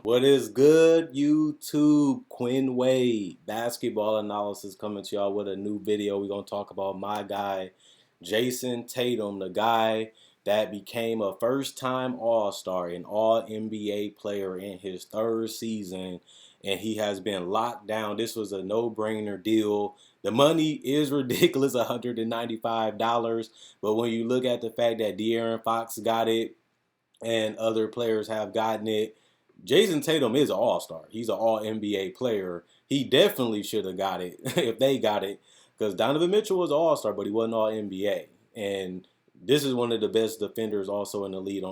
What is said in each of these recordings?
What is good, YouTube? Quinn Wade, basketball analysis coming to y'all with a new video. We're going to talk about my guy, Jayson Tatum, the guy that became a first-time All-Star, an All-NBA player in his third season, and he has been locked down. This was a no-brainer deal. The money is ridiculous, $195, but when you look at the fact that De'Aaron Fox got it, and other players have gotten it. Jayson Tatum is an all-star. He's an all-NBA player. He definitely should have got it if they got it, because Donovan Mitchell was an all-star, but he wasn't all-NBA. And this is one of the best defenders also in the league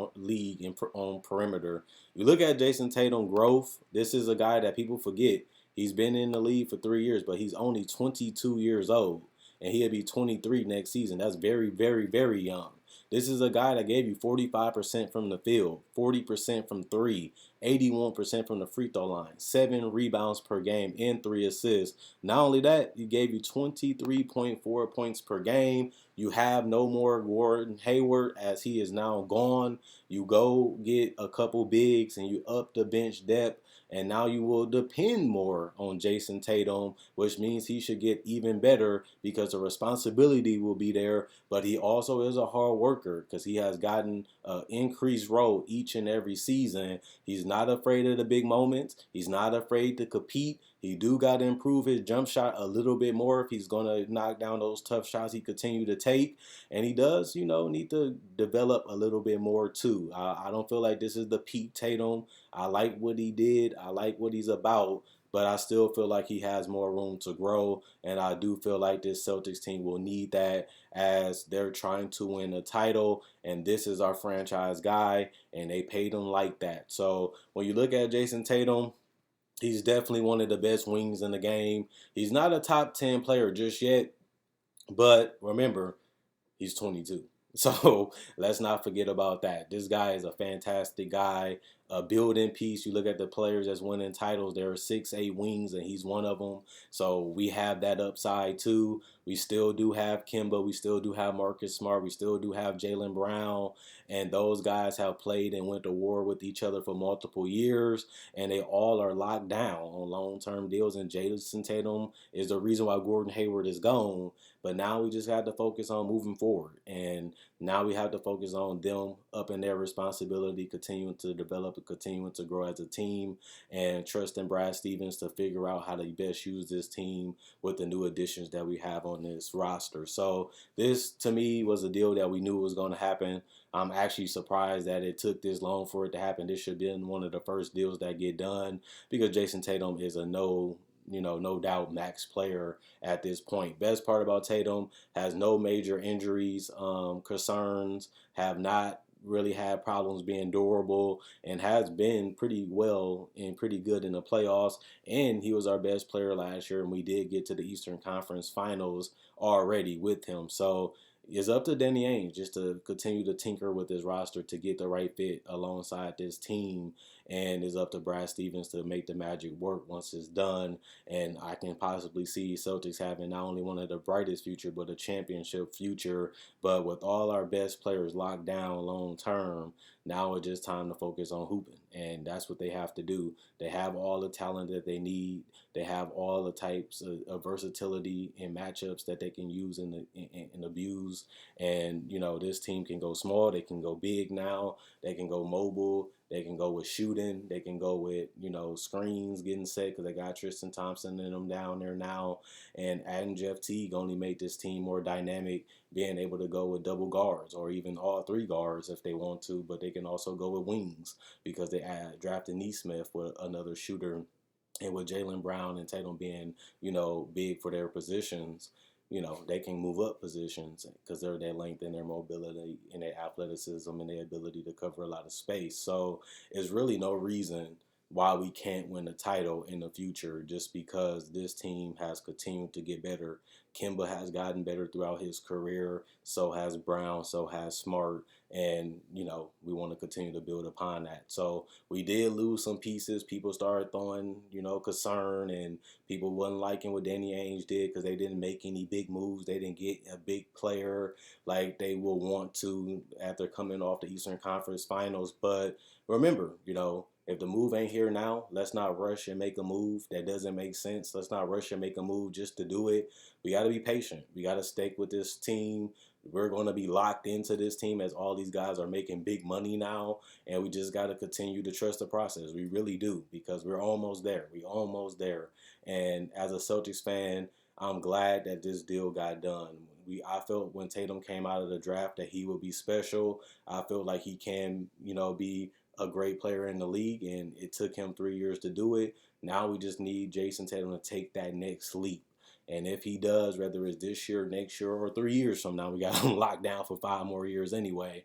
on perimeter. You look at Jayson Tatum growth. This is a guy that people forget. He's been in the league for 3 years, but he's only 22 years old, and he'll be 23 next season. That's very, very, very young. This is a guy that gave you 45% from the field, 40% from three, 81% from the free throw line, 7 rebounds per game, and 3 assists. Not only that, he gave you 23.4 points per game. You have no more Gordon Hayward as he is now gone. You go get a couple bigs and you up the bench depth. And now you will depend more on Jayson Tatum, which means he should get even better because the responsibility will be there. But he also is a hard worker because he has gotten an increased role each and every season. He's not afraid of the big moments. He's not afraid to compete. He do got to improve his jump shot a little bit more if he's going to knock down those tough shots he continue to take. And he does, need to develop a little bit more too. I don't feel like this is the peak Tatum. I like what he did. I like what he's about. But I still feel like he has more room to grow. And I do feel like this Celtics team will need that as they're trying to win a title. And this is our franchise guy. And they paid him like that. So when you look at Jayson Tatum, he's definitely one of the best wings in the game. He's not a top 10 player just yet. But remember, he's 22. So let's not forget about that. This guy is a fantastic guy, a building piece. You look at the players that's winning titles, there are 6'8" wings, and he's one of them. So we have that upside too. We still do have Kimba. We still do have Marcus Smart. We still do have Jaylen Brown. And those guys have played and went to war with each other for multiple years. And they all are locked down on long-term deals. And Jayson Tatum is the reason why Gordon Hayward is gone. But now we just have to focus on moving forward. And now we have to focus on them up in their responsibility, continuing to develop and continuing to grow as a team, and trusting Brad Stevens to figure out how to best use this team with the new additions that we have on this roster. So this, to me, was a deal that we knew was going to happen. I'm actually surprised that it took this long for it to happen. This should have been one of the first deals that get done because Jayson Tatum is a no doubt max player at this point. Best part about Tatum, has no major injuries, concerns, have not really had problems being durable, and has been pretty well and pretty good in the playoffs. And he was our best player last year, and we did get to the Eastern Conference Finals already with him. So it's up to Danny Ainge just to continue to tinker with his roster to get the right fit alongside this team. And it's up to Brad Stevens to make the magic work once it's done. And I can possibly see Celtics having not only one of the brightest future, but a championship future. But with all our best players locked down long term, now it's just time to focus on hooping. And that's what they have to do. They have all the talent that they need. They have all the types of versatility in matchups that they can use and abuse. And, this team can go small. They can go big now. They can go mobile. They can go with shooting. They can go with, screens getting set because they got Tristan Thompson and them down there now. And adding Jeff Teague only make this team more dynamic, being able to go with double guards or even all 3 guards if they want to. But they can also go with wings because they drafted Neesmith with another shooter. And with Jaylen Brown and Tatum being, big for their positions, they can move up positions because they're their length and their mobility and their athleticism and their ability to cover a lot of space. So there's really no reason why we can't win a title in the future just because this team has continued to get better. Kimba has gotten better throughout his career. So has Brown. So has Smart. And, we want to continue to build upon that. So we did lose some pieces. People started throwing, concern, and people wasn't liking what Danny Ainge did because they didn't make any big moves. They didn't get a big player like they will want to after coming off the Eastern Conference Finals. But remember, If the move ain't here now, let's not rush and make a move that doesn't make sense. Let's not rush and make a move just to do it. We got to be patient. We got to stick with this team. We're going to be locked into this team as all these guys are making big money now. And we just got to continue to trust the process. We really do, because we're almost there. We almost there. And as a Celtics fan, I'm glad that this deal got done. I felt when Tatum came out of the draft that he would be special. I feel like he can, be a great player in the league, and it took him 3 years to do it. Now we just need Jayson Tatum to take that next leap. And if he does, whether it's this year, next year, or 3 years from now, we got him locked down for 5 more years anyway.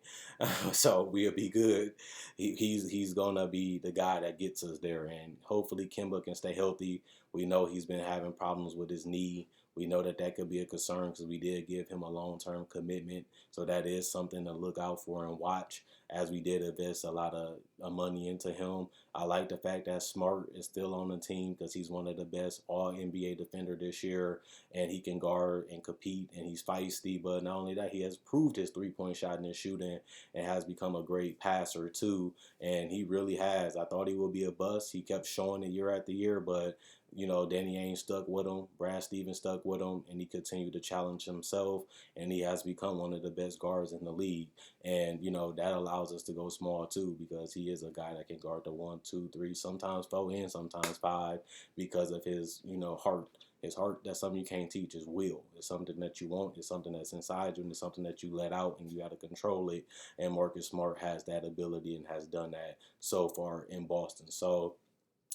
So we'll be good. He's gonna be the guy that gets us there, and hopefully Kimba can stay healthy. We know he's been having problems with his knee. We know that could be a concern because we did give him a long-term commitment. So that is something to look out for and watch, as we did invest a lot of money into him. I like the fact that Smart is still on the team because he's one of the best all NBA defender this year, and he can guard and compete, and he's feisty. But not only that, he has proved his three-point shot in his shooting and has become a great passer too. And he really has. I thought he would be a bust. He kept showing it year after year, but Danny Ainge stuck with him, Brad Stevens stuck with him, and he continued to challenge himself, and he has become one of the best guards in the league. And, that allows us to go small too, because he is a guy that can guard the 1, 2, 3, sometimes 4 and sometimes 5, because of his, heart. His heart, that's something you can't teach. His will. It's something that you want. It's something that's inside you, and it's something that you let out, and you got to control it. And Marcus Smart has that ability and has done that so far in Boston. So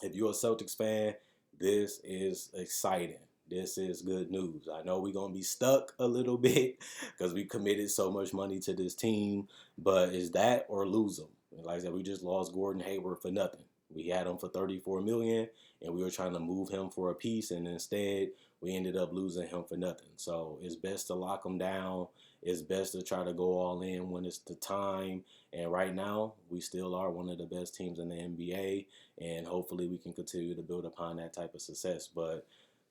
if you're a Celtics fan, this is exciting. This is good news. I know we're going to be stuck a little bit because we committed so much money to this team, but is that or lose them? Like I said, we just lost Gordon Hayward for nothing. We had him for $34 million, and we were trying to move him for a piece, and instead we ended up losing him for nothing. So it's best to lock him down. It's best to try to go all in when it's the time. And right now, we still are one of the best teams in the NBA, and hopefully we can continue to build upon that type of success. But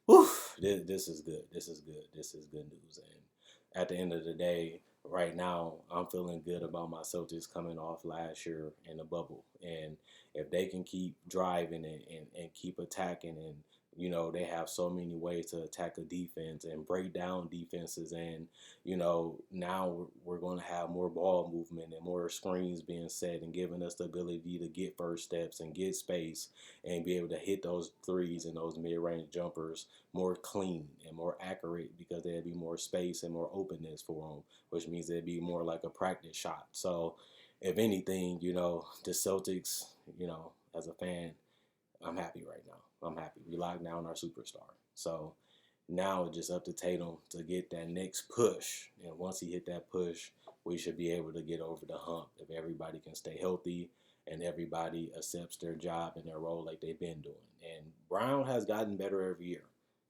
whew, this is good. This is good. This is good news. And at the end of the day, right now, I'm feeling good about my Celtics coming off last year in the bubble. And if they can keep driving and keep attacking, and they have so many ways to attack a defense and break down defenses, and now we're going to have more ball movement and more screens being set and giving us the ability to get first steps and get space and be able to hit those threes and those mid-range jumpers more clean and more accurate, because there'd be more space and more openness for them, which means it'd be more like a practice shot. So if anything, the Celtics, as a fan, I'm happy right now. I'm happy. We locked down our superstar. So now it's just up to Tatum to get that next push. And once he hit that push, we should be able to get over the hump if everybody can stay healthy and everybody accepts their job and their role like they've been doing. And Brown has gotten better every year.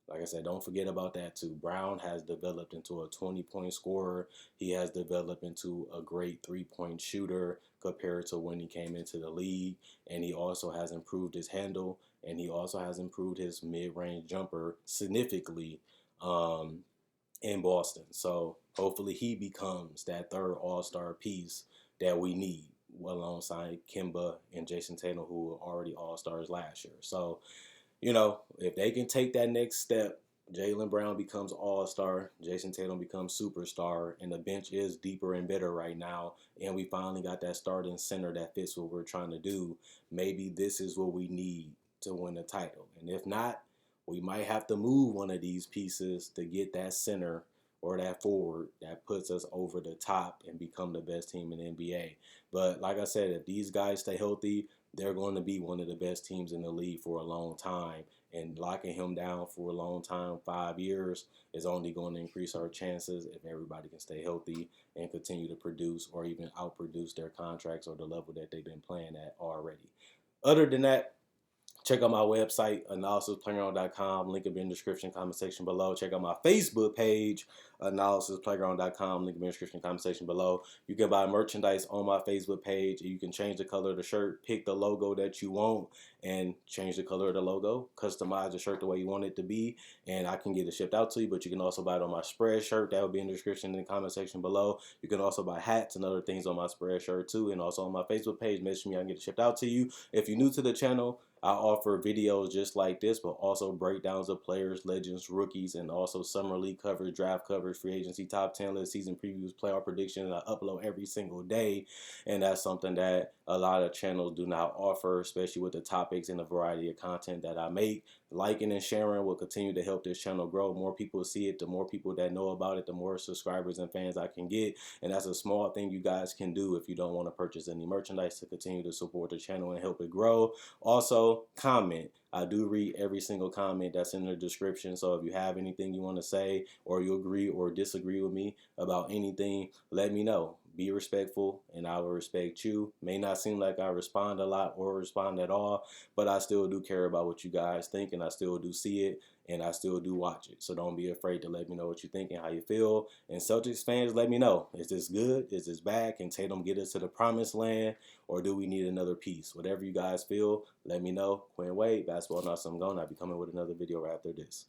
Like I said, don't forget about that too. Brown has developed into a 20-point scorer. He has developed into a great three-point shooter compared to when he came into the league. And he also has improved his handle, and he also has improved his mid-range jumper significantly in Boston. So hopefully he becomes that third all-star piece that we need, alongside Kimba and Jayson Tatum, who were already all-stars last year. So if they can take that next step, Jaylen Brown becomes all-star, Jayson Tatum becomes superstar, and the bench is deeper and better right now, and we finally got that starting center that fits what we're trying to do. Maybe this is what we need to win the title. And if not, we might have to move one of these pieces to get that center or that forward that puts us over the top and become the best team in the NBA. But like I said, if these guys stay healthy, they're going to be one of the best teams in the league for a long time. And locking him down for a long time, 5 years, is only going to increase our chances if everybody can stay healthy and continue to produce or even outproduce their contracts or the level that they've been playing at already. Other than that, Check out my website, analysisplayground.com. Link in the description, comment section below. Check out my Facebook page, analysisplayground.com. Link in the description, comment section below. You can buy merchandise on my Facebook page. You can change the color of the shirt, pick the logo that you want, and change the color of the logo. Customize the shirt the way you want it to be, and I can get it shipped out to you. But you can also buy it on my spread shirt. That will be in the description in the comment section below. You can also buy hats and other things on my spread shirt too, and also on my Facebook page. Message me, I can get it shipped out to you. If you're new to the channel, I offer videos just like this, but also breakdowns of players, legends, rookies, and also summer league coverage, draft coverage, free agency top 10 list, season previews, playoff predictions. I upload every single day, and that's something that a lot of channels do not offer, especially with the topics and the variety of content that I make. Liking and sharing will continue to help this channel grow. The more people see it, the more people that know about it, the more subscribers and fans I can get. And that's a small thing you guys can do if you don't want to purchase any merchandise to continue to support the channel and help it grow. Also, comment. I do read every single comment that's in the description. So if you have anything you want to say, or you agree or disagree with me about anything, let me know. Be respectful, and I will respect you. May not seem like I respond a lot or respond at all, but I still do care about what you guys think, and I still do see it, and I still do watch it. So don't be afraid to let me know what you think and how you feel. And Celtics fans, let me know. Is this good? Is this bad? Can Tatum get us to the promised land, or do we need another piece? Whatever you guys feel, let me know. Quinn Wade, Basketball Nuts, I'm gone. I'll be coming with another video right after this.